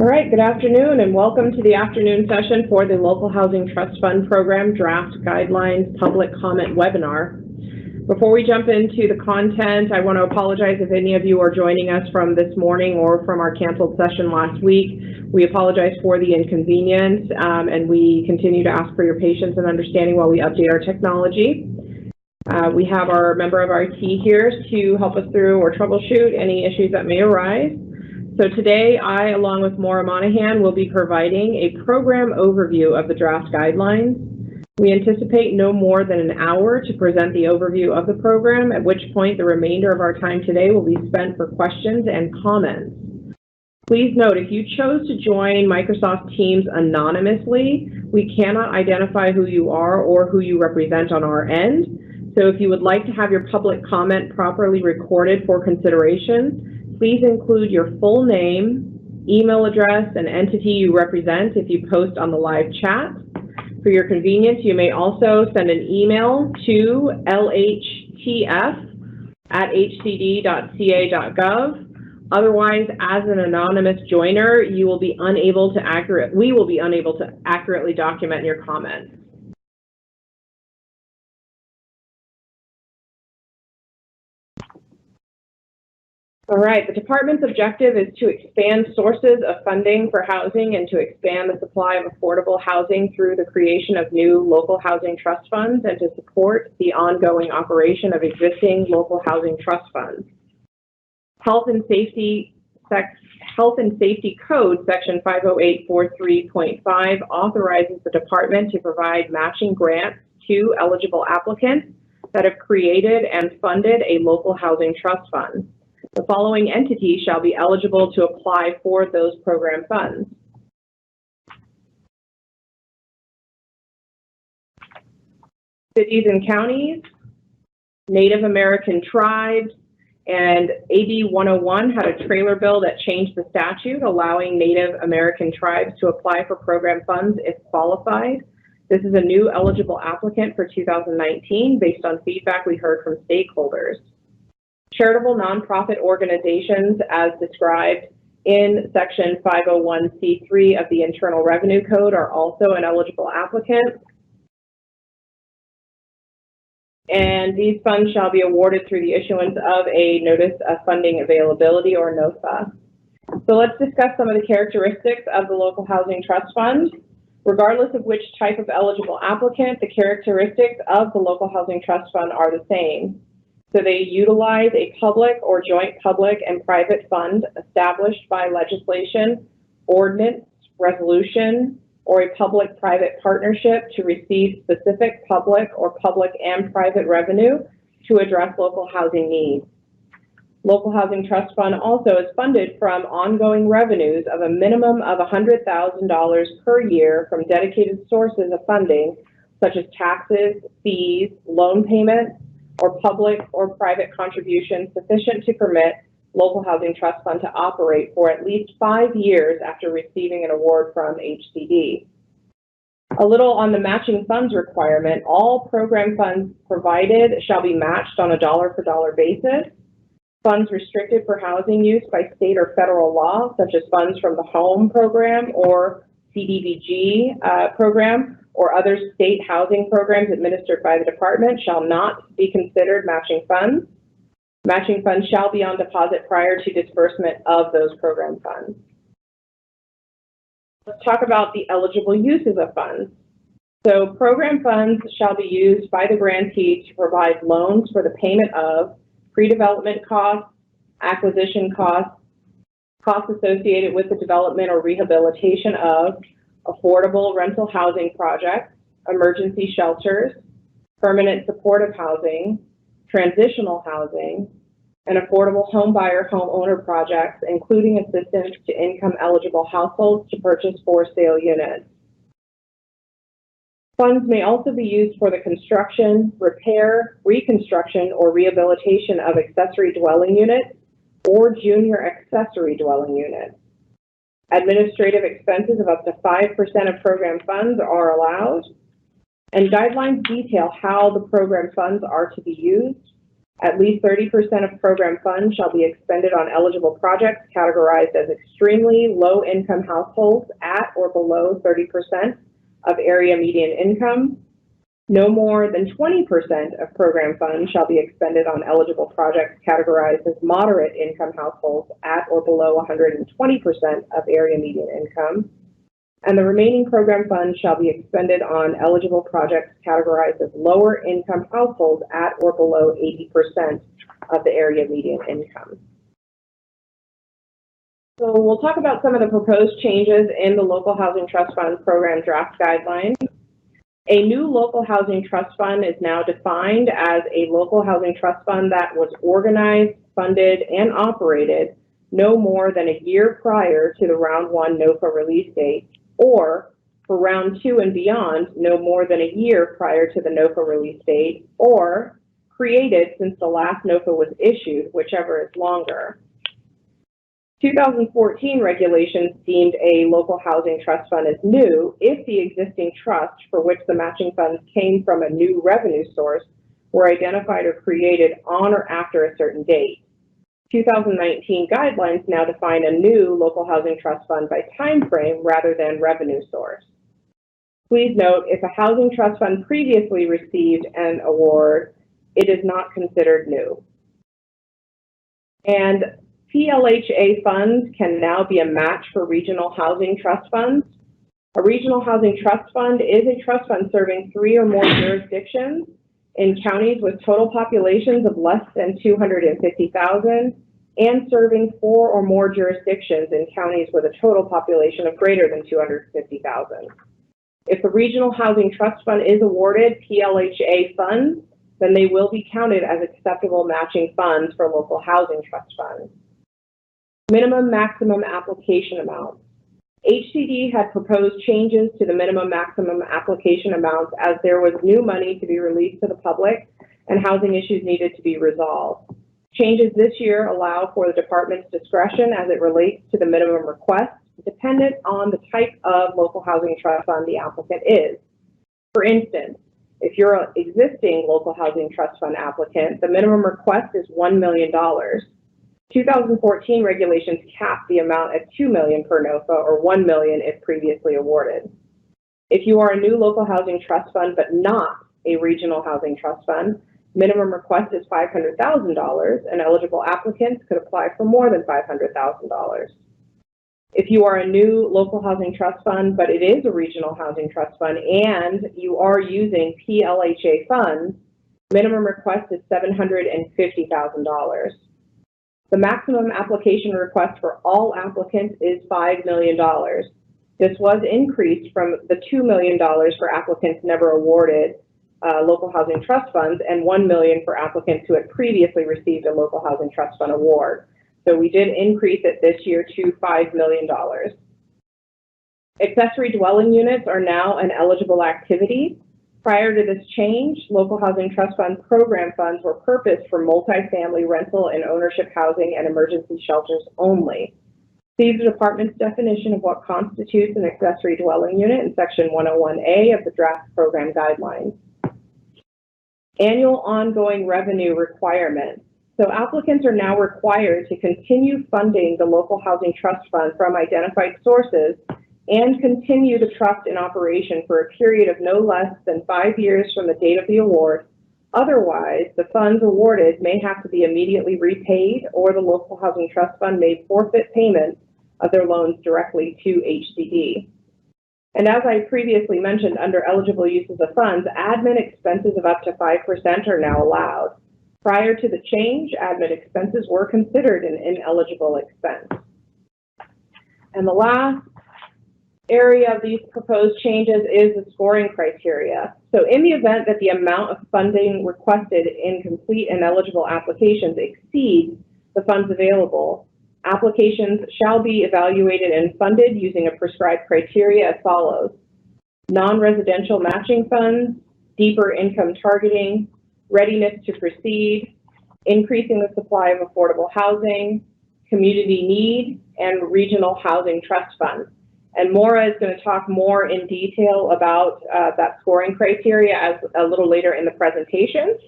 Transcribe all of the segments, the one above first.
All right, good afternoon and welcome to the afternoon session for the Local Housing Trust Fund Program Draft Guidelines Public Comment Webinar. Before we jump into the content, I want to apologize if any of you are joining us from this morning or from our canceled session last week. We apologize for the inconvenience and we continue to ask for your patience and understanding while we update our technology. We have our member of IT here to help us through or troubleshoot any issues that may arise. So today, I, along with Maura Monahan, will be providing a program overview of the draft guidelines. We anticipate no more than an hour to present the overview of the program, at which point the remainder of our time today will be spent for questions and comments. Please note, if you chose to join Microsoft Teams anonymously, we cannot identify who you are or who you represent on our end. So if you would like to have your public comment properly recorded for consideration, please include your full name, email address, and entity you represent if you post on the live chat. For your convenience, you may also send an email to lhtf@hcd.ca.gov. Otherwise, as an anonymous joiner, we will be unable to accurately document your comments. All right, the department's objective is to expand sources of funding for housing and to expand the supply of affordable housing through the creation of new local housing trust funds and to support the ongoing operation of existing local housing trust funds. Health and Safety Code Section 50843.5 authorizes the department to provide matching grants to eligible applicants that have created and funded a local housing trust fund. The following entities shall be eligible to apply for those program funds. Cities and counties, Native American tribes, and AB 101 had a trailer bill that changed the statute allowing Native American tribes to apply for program funds if qualified. This is a new eligible applicant for 2019 based on feedback we heard from stakeholders. Charitable nonprofit organizations, as described in Section 501c3 of the Internal Revenue Code, are also an eligible applicant. And these funds shall be awarded through the issuance of a Notice of Funding Availability, or NOFA. So let's discuss some of the characteristics of the Local Housing Trust Fund. Regardless of which type of eligible applicant, the characteristics of the Local Housing Trust Fund are the same. So they utilize a public or joint public and private fund established by legislation, ordinance, resolution, or a public-private partnership to receive specific public or public and private revenue to address local housing needs. Local Housing Trust Fund also is funded from ongoing revenues of a minimum of $100,000 per year from dedicated sources of funding, such as taxes, fees, loan payments, or public or private contributions sufficient to permit Local Housing Trust Fund to operate for at least 5 years after receiving an award from HCD. A little on the matching funds requirement. All program funds provided shall be matched on a dollar-for-dollar basis. Funds restricted for housing use by state or federal law, such as funds from the HOME program or CDBG program, or other state housing programs administered by the department, shall not be considered matching funds. Matching funds shall be on deposit prior to disbursement of those program funds. Let's talk about the eligible uses of funds. So program funds shall be used by the grantee to provide loans for the payment of pre-development costs, acquisition costs, costs associated with the development or rehabilitation of affordable rental housing projects, emergency shelters, permanent supportive housing, transitional housing, and affordable home buyer homeowner projects, including assistance to income eligible households to purchase for sale units. Funds may also be used for the construction, repair, reconstruction, or rehabilitation of accessory dwelling units or junior accessory dwelling units. Administrative expenses of up to 5% of program funds are allowed, and guidelines detail how the program funds are to be used. At least 30% of program funds shall be expended on eligible projects categorized as extremely low-income households at or below 30% of area median income. No more than 20% of program funds shall be expended on eligible projects categorized as moderate income households at or below 120% of area median income. And the remaining program funds shall be expended on eligible projects categorized as lower income households at or below 80% of the area median income. So we'll talk about some of the proposed changes in the Local Housing Trust Fund Program Draft Guidelines. A new local housing trust fund is now defined as a local housing trust fund that was organized, funded, and operated no more than a year prior to the Round 1 NOFA release date, or for Round 2 and beyond, no more than a year prior to the NOFA release date, or created since the last NOFA was issued, whichever is longer. 2014 regulations deemed a local housing trust fund as new if the existing trust for which the matching funds came from a new revenue source were identified or created on or after a certain date. 2019 guidelines now define a new local housing trust fund by time frame rather than revenue source. Please note, if a housing trust fund previously received an award, it is not considered new. And PLHA funds can now be a match for regional housing trust funds. A regional housing trust fund is a trust fund serving 3 or more jurisdictions in counties with total populations of less than 250,000 and serving 4 or more jurisdictions in counties with a total population of greater than 250,000. If the regional housing trust fund is awarded PLHA funds, then they will be counted as acceptable matching funds for local housing trust funds. Minimum maximum application amounts. HCD had proposed changes to the minimum maximum application amounts as there was new money to be released to the public and housing issues needed to be resolved. Changes this year allow for the department's discretion as it relates to the minimum request, dependent on the type of local housing trust fund the applicant is. For instance, if you're an existing local housing trust fund applicant, the minimum request is $1 million. 2014 regulations cap the amount at $2 million per NOFA or $1 million if previously awarded. If you are a new local housing trust fund but not a regional housing trust fund, minimum request is $500,000 and eligible applicants could apply for more than $500,000. If you are a new local housing trust fund but it is a regional housing trust fund and you are using PLHA funds, minimum request is $750,000. The maximum application request for all applicants is $5 million. This was increased from the $2 million for applicants never awarded local housing trust funds and $1 million for applicants who had previously received a local housing trust fund award. So we did increase it this year to $5 million. Accessory dwelling units are now an eligible activity. Prior to this change, local housing trust fund program funds were purposed for multifamily rental and ownership housing and emergency shelters only. See the department's definition of what constitutes an accessory dwelling unit in section 101A of the draft program guidelines. Annual ongoing revenue requirements. So applicants are now required to continue funding the local housing trust fund from identified sources and continue the trust in operation for a period of no less than 5 years from the date of the award. Otherwise, the funds awarded may have to be immediately repaid or the local housing trust fund may forfeit payment of their loans directly to HCD. And as I previously mentioned, under eligible uses of funds, admin expenses of up to 5% are now allowed. Prior to the change, admin expenses were considered an ineligible expense. And the last area of these proposed changes is the scoring criteria. So in the event that the amount of funding requested in complete and eligible applications exceeds the funds available, applications shall be evaluated and funded using a prescribed criteria as follows: non-residential matching funds, deeper income targeting, readiness to proceed, increasing the supply of affordable housing, community need, and regional housing trust funds. And Maura is going to talk more in detail about that scoring criteria as a little later in the presentation.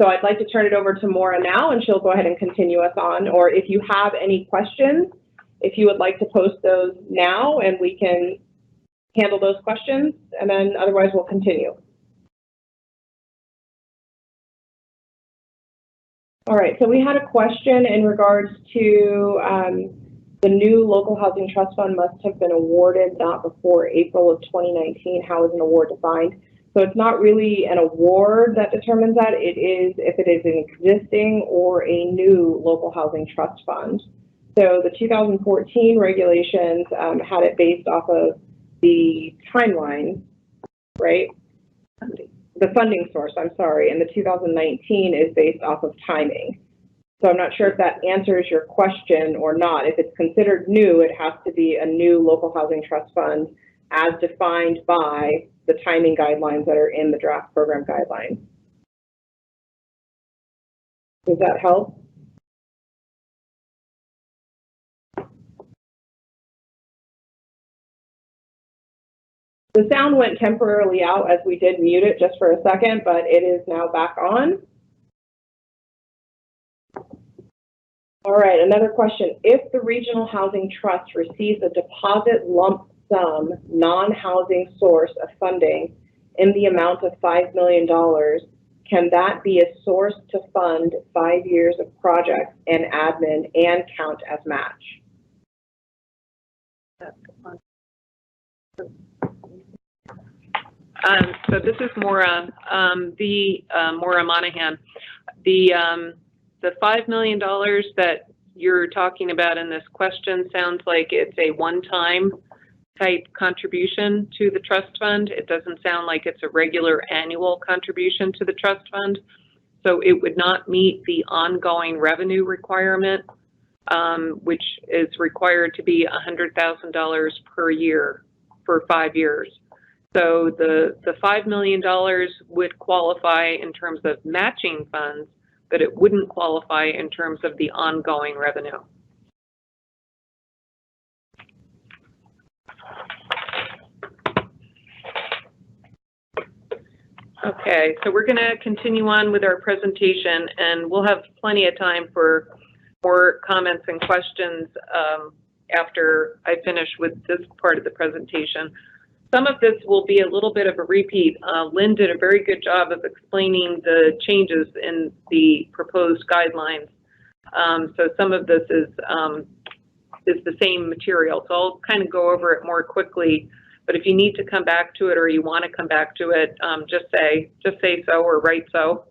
So I'd like to turn it over to Maura now, and she'll go ahead and continue us on. Or if you have any questions, if you would like to post those now, and we can handle those questions, and then otherwise we'll continue. All right, so we had a question in regards to the new local housing trust fund must have been awarded not before April of 2019. How is an award defined? So it's not really an award that determines that. It is if it is an existing or a new local housing trust fund. So the 2014 regulations had it based off of the timeline, right? The funding source, I'm sorry, and the 2019 is based off of timing. So I'm not sure if that answers your question or not. If it's considered new, it has to be a new local housing trust fund as defined by the timing guidelines that are in the draft program guidelines. Does that help? The sound went temporarily out as we did mute it just for a second, but it is now back on. All right, another question. If the Regional Housing Trust receives a deposit lump sum non-housing source of funding in the amount of $5 million, can that be a source to fund 5 years of projects and admin and count as match? So this is Maura, Maura Monahan. The $5 million that you're talking about in this question sounds like it's a one-time type contribution to the trust fund. It doesn't sound like it's a regular annual contribution to the trust fund. So it would not meet the ongoing revenue requirement, which is required to be $100,000 per year for 5 years. So the $5 million would qualify in terms of matching funds, but it wouldn't qualify in terms of the ongoing revenue. Okay, so we're going to continue on with our presentation, and we'll have plenty of time for more comments and questions after I finish with this part of the presentation. Some of this will be a little bit of a repeat. Lynn did a very good job of explaining the changes in the proposed guidelines. So some of this is the same material. So I'll kind of go over it more quickly. But if you need to come back to it or you want to come back to it, just say so or write so.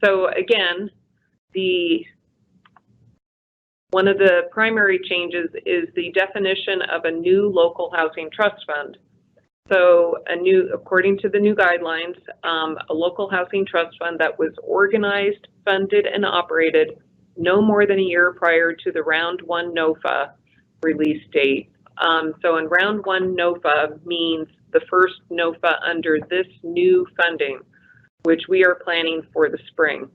So again, one of the primary changes is the definition of a new local housing trust fund. So according to the new guidelines, a local housing trust fund that was organized, funded, and operated no more than a year prior to the Round 1 NOFA release date. So in Round 1 NOFA means the first NOFA under this new funding, which we are planning for the spring.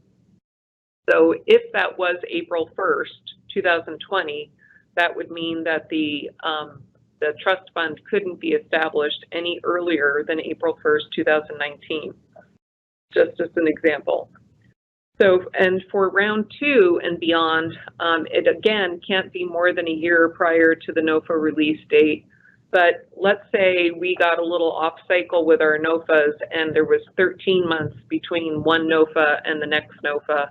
So if that was April 1st, 2020, that would mean that the trust fund couldn't be established any earlier than April 1st, 2019, just as an example. So, and for Round 2 and beyond, it again can't be more than a year prior to the NOFA release date. But let's say we got a little off cycle with our NOFAs and there was 13 months between one NOFA and the next NOFA.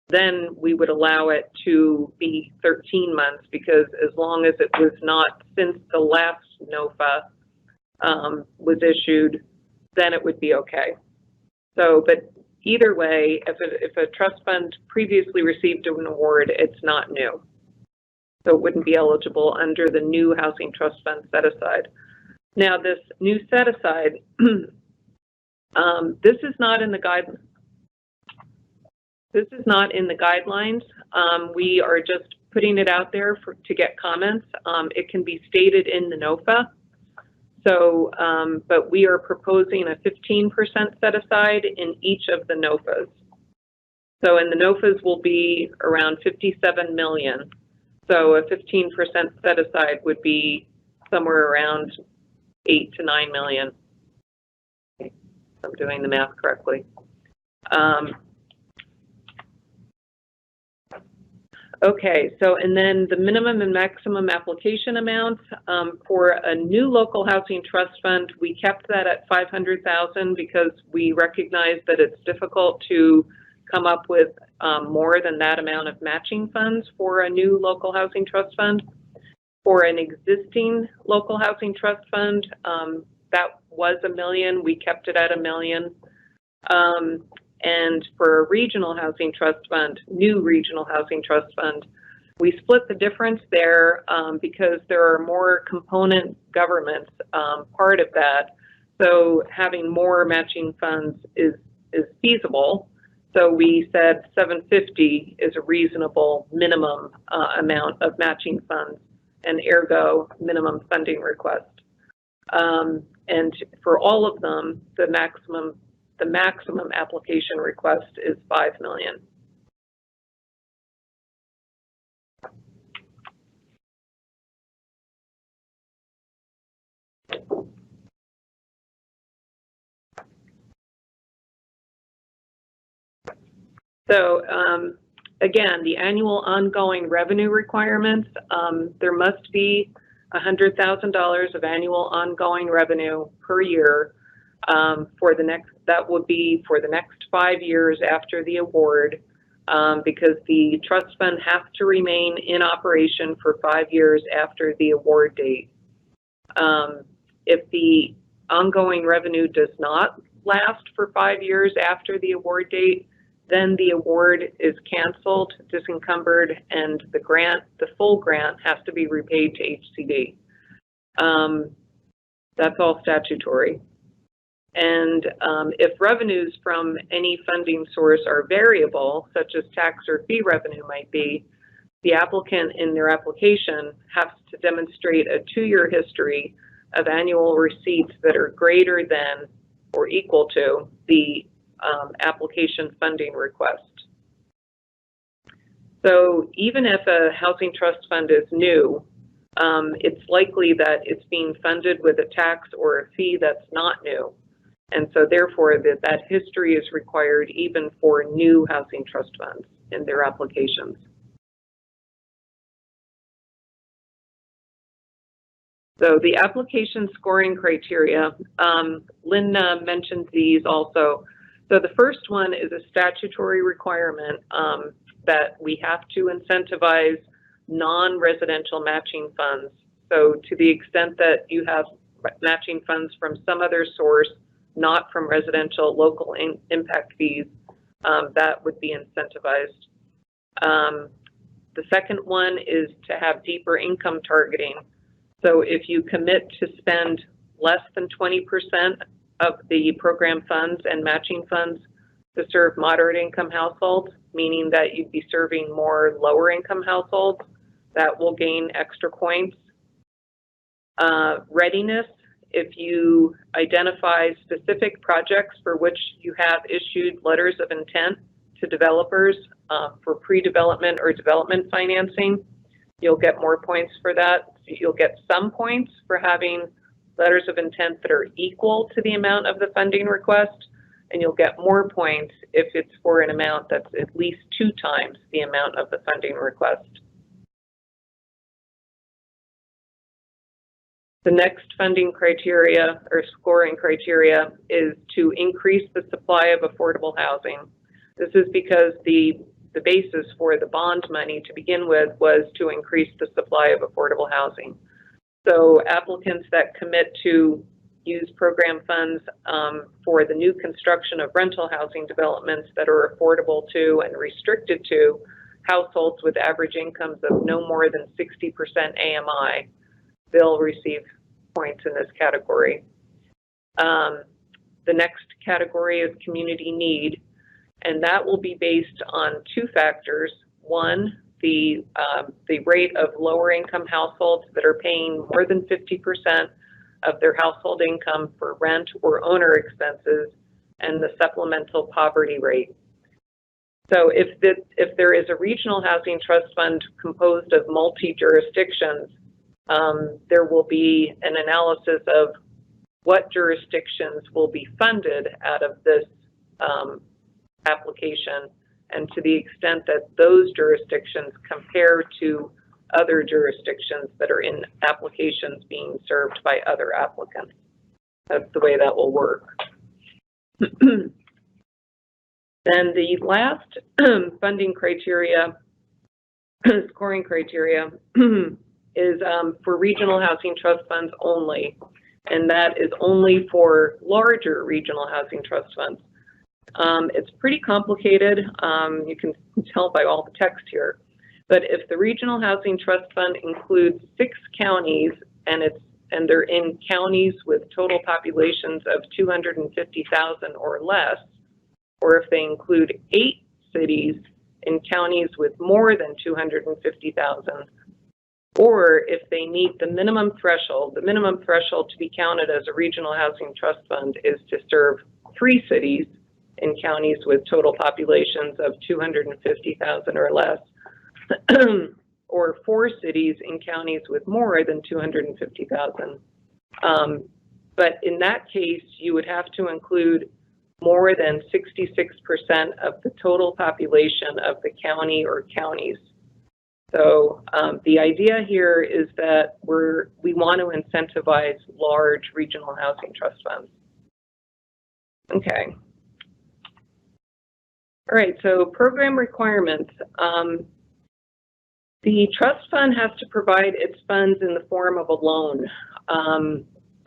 Then we would allow it to be 13 months, because as long as it was not since the last NOFA was issued, then it would be okay. So, but either way, if a trust fund previously received an award, it's not new. So it wouldn't be eligible under the new housing trust fund set aside. Now this new set aside, this is not in the guidelines. This is not in the guidelines. We are just putting it out there to get comments. It can be stated in the NOFA. So, but we are proposing a 15% set aside in each of the NOFAs. So, and the NOFAs will be around 57 million. So a 15% set aside would be somewhere around 8 to 9 million. If I'm doing the math correctly. Okay, so and then the minimum and maximum application amounts for a new local housing trust fund, we kept that at $500,000 because we recognize that it's difficult to come up with more than that amount of matching funds for a new local housing trust fund. For an existing local housing trust fund, that was $1 million. We kept it at $1 million. And for a regional housing trust fund, new regional housing trust fund, we split the difference there because there are more component governments part of that. So having more matching funds is feasible. So we said 750 is a reasonable minimum amount of matching funds, and ergo minimum funding request. And for all of them, the maximum application request is $5 million. So again, the annual ongoing revenue requirements, there must be $100,000 of annual ongoing revenue per year for the next, that would be for the next 5 years after the award, because the trust fund has to remain in operation for 5 years after the award date. If the ongoing revenue does not last for 5 years after the award date, then the award is canceled, disencumbered, and the grant, the full grant, has to be repaid to HCD. That's all statutory. And if revenues from any funding source are variable, such as tax or fee revenue might be, the applicant in their application has to demonstrate a 2-year history of annual receipts that are greater than or equal to the application funding request. So even if a housing trust fund is new, it's likely that it's being funded with a tax or a fee that's not new. And so therefore that history is required even for new housing trust funds in their applications. So the application scoring criteria, Lynn mentioned these also. So the first one is a statutory requirement that we have to incentivize non-residential matching funds. So to the extent that you have matching funds from some other source, not from residential local impact fees, that would be incentivized. The second one is to have deeper income targeting. So if you commit to spend less than 20% of the program funds and matching funds to serve moderate income households, meaning that you'd be serving more lower income households, that will gain extra points. Readiness, if you identify specific projects for which you have issued letters of intent to developers for pre-development or development financing, you'll get more points for that. You'll get some points for having letters of intent that are equal to the amount of the funding request, and you'll get more points if it's for an amount that's at least 2 times the amount of the funding request. The next funding criteria or scoring criteria is to increase the supply of affordable housing. This is because the basis for the bond money to begin with was to increase the supply of affordable housing. So applicants that commit to use program funds for the new construction of rental housing developments that are affordable to and restricted to households with average incomes of no more than 60% AMI, they'll receive points in this category. The next category is community need, and that will be based on 2 factors. One, the rate of lower income households that are paying more than 50% of their household income for rent or owner expenses, and the supplemental poverty rate. So if there is a regional housing trust fund composed of multi-jurisdictions, there will be an analysis of what jurisdictions will be funded out of this application, and to the extent that those jurisdictions compare to other jurisdictions that are in applications being served by other applicants. That's the way that will work. Then the last funding criteria, scoring criteria, is for regional housing trust funds only, and that is only for larger regional housing trust funds. It's pretty complicated. You can tell by all the text here. But if the Regional Housing Trust Fund includes 6 counties and they're in counties with total populations of 250,000 or less, or if they include 8 cities in counties with more than 250,000, or if they meet the minimum threshold to be counted as a Regional Housing Trust Fund is to serve 3 cities in counties with total populations of 250,000 or less, or 4 cities in counties with more than 250,000. But in that case, you would have to include more than 66% of the total population of the county or counties. So the idea here is that we want to incentivize large regional housing trust funds. Okay. All right, so program requirements. The trust fund has to provide its funds in the form of a loan.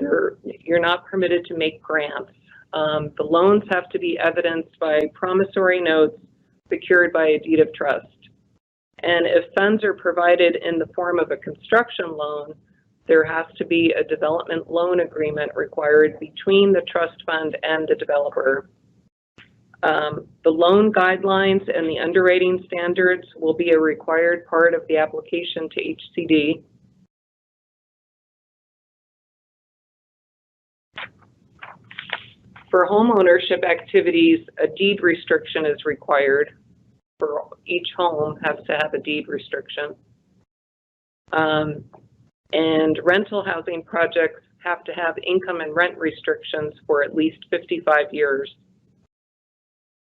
You're not permitted to make grants. The loans have to be evidenced by promissory notes secured by a deed of trust. And if funds are provided in the form of a construction loan, there has to be a development loan agreement required between the trust fund and the developer. The loan guidelines and the underwriting standards will be a required part of the application to HCD. For home ownership activities, a deed restriction is required. For each home has to have a deed restriction. And rental housing projects have to have income and rent restrictions for at least 55 years.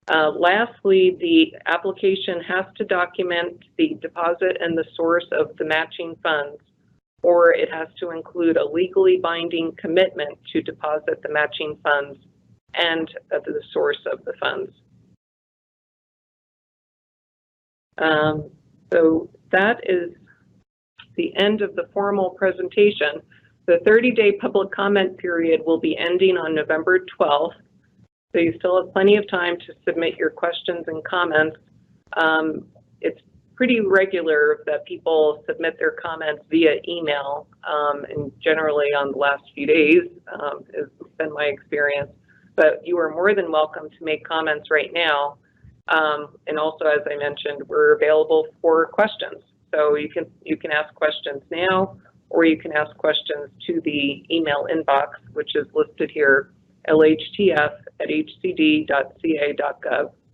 Lastly, the application has to document the deposit and the source of the matching funds, or it has to include a legally binding commitment to deposit the matching funds and the source of the funds. So that is the end of the formal presentation. The 30-day public comment period will be ending on November 12th. So you still have plenty of time to submit your questions and comments. It's pretty regular that people submit their comments via email, and generally on the last few days has been my experience. But you are more than welcome to make comments right now. And also, as I mentioned, we're available for questions. So you can ask questions now, or you can ask questions to the email inbox, which is listed here, lhtf@hcd.ca.gov.